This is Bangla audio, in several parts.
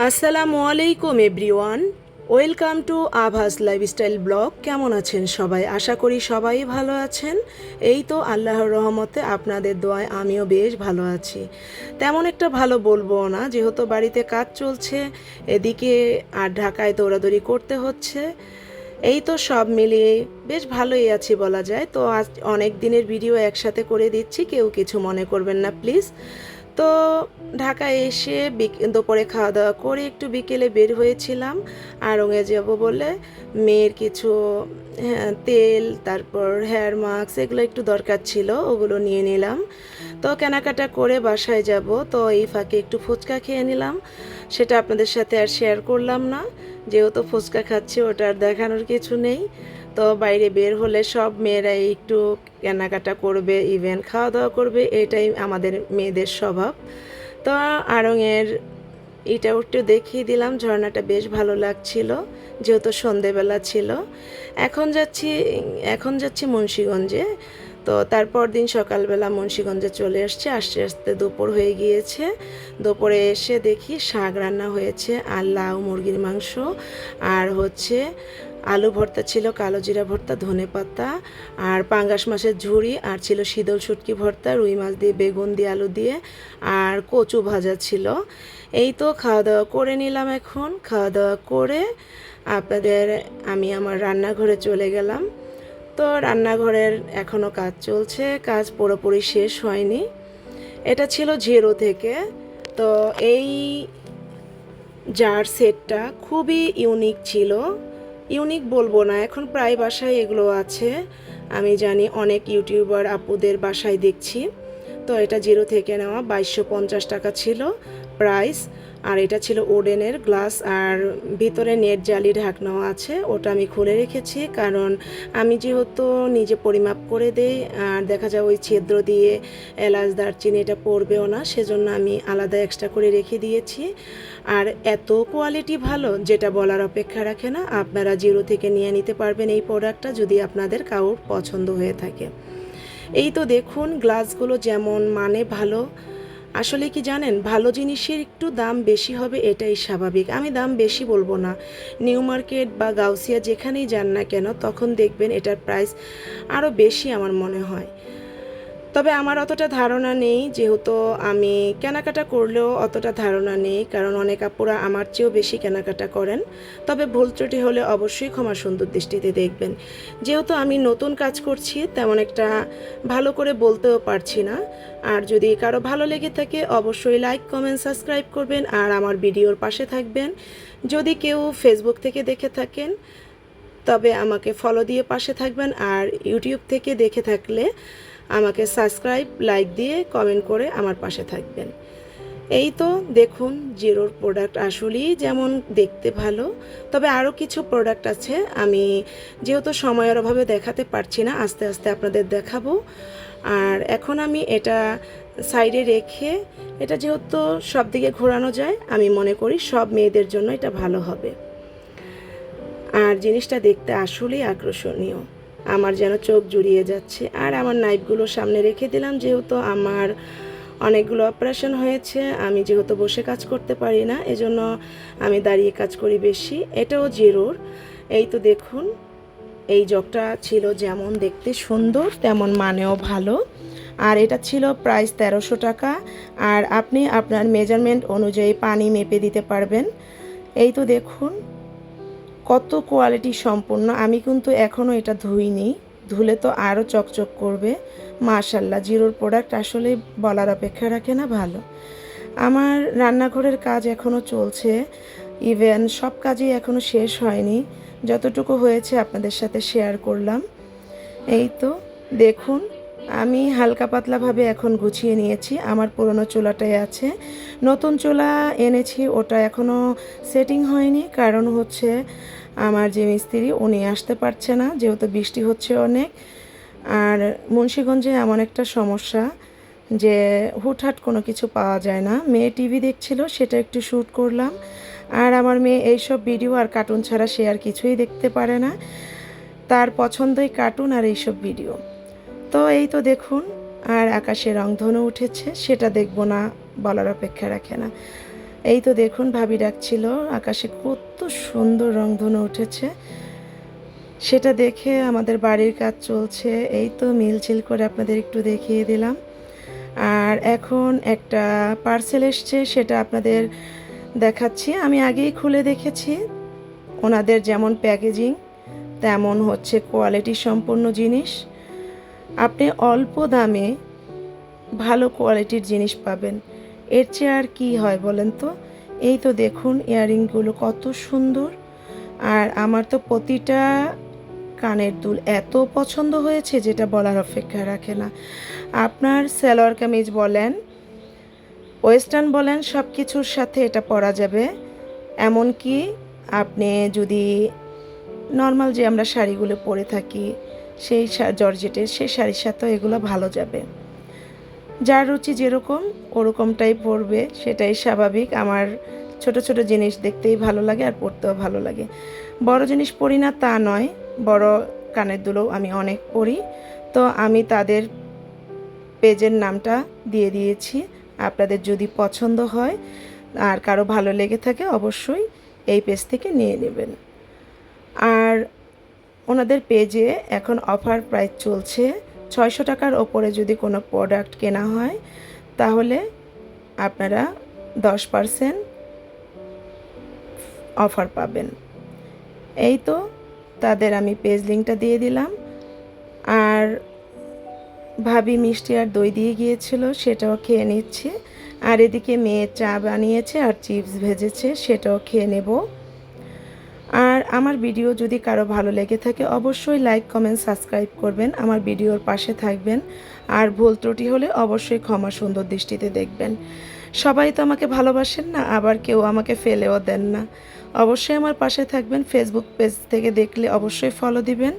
আসসালামু আলাইকুম এভরিওয়ান, ওয়েলকাম টু আভাস লাইফস্টাইল ব্লগ। কেমন আছেন সবাই? আশা করি সবাই ভালো আছেন। এই তো আল্লাহর রহমতে আপনাদের দোয়ায় আমিও বেশ ভালো আছি। তেমন একটা ভালো বলবো না, যেহেতু বাড়িতে কাজ চলছে এদিকে, আর ঢাকায় দৌড়াদৌড়ি করতে হচ্ছে। এই তো সব মিলিয়ে বেশ ভালোই আছি বলা যায়। তো আজ অনেক দিনের ভিডিও একসাথে করে দিচ্ছি, কেউ কিছু মনে করবেন না প্লিজ। তো ঢাকায় এসে দুপুরে খাওয়া দাওয়া করে একটু বিকেলে বের হয়েছিলাম আড়ংয়ে যাব বলে। মেয়ের কিছু তেল, তারপর হেয়ার মাস্ক, এগুলো একটু দরকার ছিল, ওগুলো নিয়ে নিলাম। তো কেনাকাটা করে বাসায় যাব, তো এই ফাঁকে একটু ফুচকা খেয়ে নিলাম। সেটা আপনাদের সাথে আর শেয়ার করলাম না, যেহেতু ফুচকা খাচ্ছি ওটা আর দেখানোর কিছু নেই। তো বাইরে বের হলে সব মেয়েরাই একটু কেনাকাটা করবে, ইভেন খাওয়া দাওয়া করবে, এটাই আমাদের মেয়েদের স্বভাব। তো আড়ংয়ের এটাও একটু দেখিয়ে দিলাম, ঝর্ণাটা বেশ ভালো লাগছিল যেহেতু সন্ধেবেলা ছিল। এখন যাচ্ছি মুন্সিগঞ্জে। তো তারপর দিন সকালবেলা মুন্সিগঞ্জে চলে আসছে, আস্তে আস্তে দুপুর হয়ে গিয়েছে। দুপুরে এসে দেখি শাক রান্না হয়েছে, আর লাউ মুরগির মাংস, আর হচ্ছে আলু ভর্তা ছিল, কালো জিরা ভর্তা, ধনেপাতা, আর পাঙ্গাস মাছের ঝুড়ি, আর ছিল শীতল শুটকি ভর্তা, রুই মাছ দিয়ে, বেগুন দিয়ে, আলু দিয়ে, আর কচু ভাজা ছিল। এই তো খাওয়া দাওয়া করে নিলাম। এখন খাওয়া দাওয়া করে আমি আমার রান্নাঘরে চলে গেলাম। তো রান্নাঘরের এখনও কাজ চলছে, কাজ পুরোপুরি শেষ হয়নি। এটা ছিল জিরো থেকে। তো এই জার সেটটা খুবই ইউনিক ছিল। ইউনিক বলবো না, এখন প্রায় বাসায় এগুলো আছে। আমি জানি অনেক ইউটিউবার আপুদের বাসায় দেখছি। তো এটা জিরো থেকে নেওয়া, 2250 টাকা ছিল প্রাইস। আর এটা ছিল ওডেনের গ্লাস, আর ভিতরে নেট জালি ঢাকনাও আছে, ওটা আমি খুলে রেখেছি কারণ আমি যেহেতু নিজে পরিমাপ করে দেই, আর দেখা যায় ওই ছিদ্র দিয়ে এলাচ দারচিনি এটা পড়বেও না, সেজন্য আমি আলাদা এক্সট্রা করে রেখে দিয়েছি। আর এত কোয়ালিটি ভালো যেটা বলার অপেক্ষা রাখে না। আপনারা জিরো থেকে নিয়ে নিতে পারবেন এই প্রোডাক্টটা যদি আপনাদের কারোর পছন্দ হয়ে থাকে। এই তো দেখুন গ্লাসগুলো যেমন মানে ভালো। আসলে কি জানেন, ভালো জিনিসের একটু দাম বেশি হবে, এটাই স্বাভাবিক। আমি দাম বেশি বলবো না, নিউ মার্কেট বা গাউসিয়া যেখানেই যান না কেন তখন দেখবেন এটার প্রাইস আরও বেশি আমার মনে হয়। তবে আমার অতটা ধারণা নেই, যেহেতু আমি কেনাকাটা করলেও অতটা ধারণা নেই, কারণ অনেক আপুরা আমার চেয়েও বেশি কেনাকাটা করেন। তবে ভুল ত্রুটি হলে অবশ্যই ক্ষমা সুন্দর দৃষ্টিতে দেখবেন। যেহেতু আমি নতুন কাজ করছি, তেমন একটা ভালো করে বলতেও পারছি না। আর যদি কারো ভালো লেগে থাকে অবশ্যই লাইক, কমেন্ট, সাবস্ক্রাইব করবেন, আর আমার ভিডিওর পাশে থাকবেন। যদি কেউ ফেসবুক থেকে দেখে থাকেন তবে আমাকে ফলো দিয়ে পাশে থাকবেন, আর ইউটিউব থেকে দেখে থাকলে আমাকে সাবস্ক্রাইব, লাইক দিয়ে কমেন্ট করে আমার পাশে থাকবেন। এই তো দেখুন জিরোর প্রোডাক্ট আসলেই যেমন দেখতে ভালো, তবে আরও কিছু প্রোডাক্ট আছে, আমি যেহেতু সময়ের অভাবে দেখাতে পারছি না, আস্তে আস্তে আপনাদের দেখাবো। আর এখন আমি এটা সাইডে রেখে, এটা যেহেতু সব দিকে ঘোরানো যায়, আমি মনে করি সব মেয়েদের জন্য এটা ভালো হবে। আর জিনিসটা দেখতে আসলেই আকর্ষণীয়, আমার যেন চোখ জুড়িয়ে যাচ্ছে। আর আমার নাইফগুলো সামনে রেখে দিলাম, যেহেতু আমার অনেকগুলো অপারেশন হয়েছে, আমি যেহেতু বসে কাজ করতে পারি না, এজন্য আমি দাঁড়িয়ে কাজ করি বেশি। এটাও জিরোর। এই তো দেখুন, এই জগটা ছিল যেমন দেখতে সুন্দর তেমন মানেও ভালো। আর এটা ছিল প্রাইস 1300 টাকা। আর আপনি আপনার মেজারমেন্ট অনুযায়ী পানি মেপে দিতে পারবেন। এই তো দেখুন কত কোয়ালিটি সম্পূর্ণ। আমি কিন্তু এখনও এটা ধুইনি, ধুলে তো আরও চকচক করবে। মাশাল্লাহ, জিরোর প্রোডাক্ট আসলে বলার অপেক্ষা রাখে না, ভালো। আমার রান্নাঘরের কাজ এখনও চলছে, ইভেন সব কাজই এখনও শেষ হয়নি, যতটুকু হয়েছে আপনাদের সাথে শেয়ার করলাম। এই তো দেখুন আমি হালকা পাতলাভাবে এখন গুছিয়ে নিয়েছি। আমার পুরনো চুলাটাই আছে, নতুন চুলা এনেছি, ওটা এখনও সেটিং হয়নি, কারণ হচ্ছে আমার যে মিস্ত্রি উনি আসতে পারছে না, যেহেতু বৃষ্টি হচ্ছে অনেক। আর মুন্সিগঞ্জে এমন একটা সমস্যা যে হুটহাট কোনো কিছু পাওয়া যায় না। মেয়ে টিভি দেখছিল, সেটা একটু শ্যুট করলাম। আর আমার মেয়ে এইসব ভিডিও আর কার্টুন ছাড়া সে আর কিছুই দেখতে পারে না, তার পছন্দই কার্টুন আর এইসব ভিডিও। তো এই তো দেখুন, আর আকাশে রংধনু উঠেছে, সেটা দেখব না বলার অপেক্ষা রাখে না। এই তো দেখুন ভাবি ডাকছিল, আকাশে কত সুন্দর রংধনু উঠেছে, সেটা দেখে আমাদের বাড়ির কাজ চলছে। এই তো মিলছিল করে আপনাদের একটু দেখিয়ে দিলাম। আর এখন একটা পার্সেল এসছে, সেটা আপনাদের দেখাচ্ছি। আমি আগেই খুলে দেখেছি, ওনাদের যেমন প্যাকেজিং তেমন হচ্ছে কোয়ালিটি সম্পন্ন জিনিস। আপনি অল্প দামে ভালো কোয়ালিটির জিনিস পাবেন, এর চেয়ে আর কী হয় বলেন তো। এই তো দেখুন ইয়াররিংগুলো কত সুন্দর, আর আমার তো প্রতিটা কানের দুল এত পছন্দ হয়েছে যেটা বলার অপেক্ষা রাখে না। আপনার সালোয়ার কামিজ বলেন, ওয়েস্টার্ন বলেন, সব কিছুর সাথে এটা পরা যাবে। এমনকি আপনি যদি নর্মাল যে আমরা শাড়িগুলো পরে থাকি সেই জর্জেটের, সেই শাড়ির সাথেও এগুলো ভালো যাবে। যার রুচি যেরকম ওরকমটাই পরবে, সেটাই স্বাভাবিক। আমার ছোট ছোট জিনিস দেখতেই ভালো লাগে আর পরতেও ভালো লাগে। বড় জিনিস পরি না তা নয়, বড় কানের দুলও আমি অনেক পরি। তো আমি তাদের পেজের নামটা দিয়ে দিয়েছি, আপনাদের যদি পছন্দ হয় আর কারো ভালো লেগে থাকে অবশ্যই এই পেজ থেকে নিয়ে নেবেন। আর ওনাদের পেজে এখন অফার প্রাইস চলছে, 600 টাকার ওপরে যদি কোনো প্রোডাক্ট কেনা হয় তাহলে আপনারা 10% অফার পাবেন। এই তো তাদের আমি পেজ লিঙ্কটা দিয়ে দিলাম। আর ভাবি মিষ্টি আর দই দিয়ে গিয়েছিল, সেটাও খেয়ে নিচ্ছে। আর এদিকে মেয়ে চা বানিয়েছে আর চিপস ভেজেছে, সেটাও খেয়ে নেব। আর আমার ভিডিও যদি কারো ভালো লেগে থাকে অবশ্যই লাইক কমেন্ট সাবস্ক্রাইব করবেন, আমার ভিডিওর পাশে থাকবেন। আর ভুল ত্রুটি হলে অবশ্যই ক্ষমা সুন্দর দৃষ্টিতে দেখবেন। সবাই তো আমাকে ভালোবাসেন না, আবার কেউ আমাকে ফেলেও দেন না। অবশ্যই আমার পাশে থাকবেন, ফেসবুক পেজ থেকে দেখলে অবশ্যই ফলো দিবেন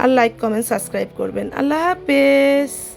আর লাইক কমেন্ট সাবস্ক্রাইব করবেন। আল্লাহ হাফেজ।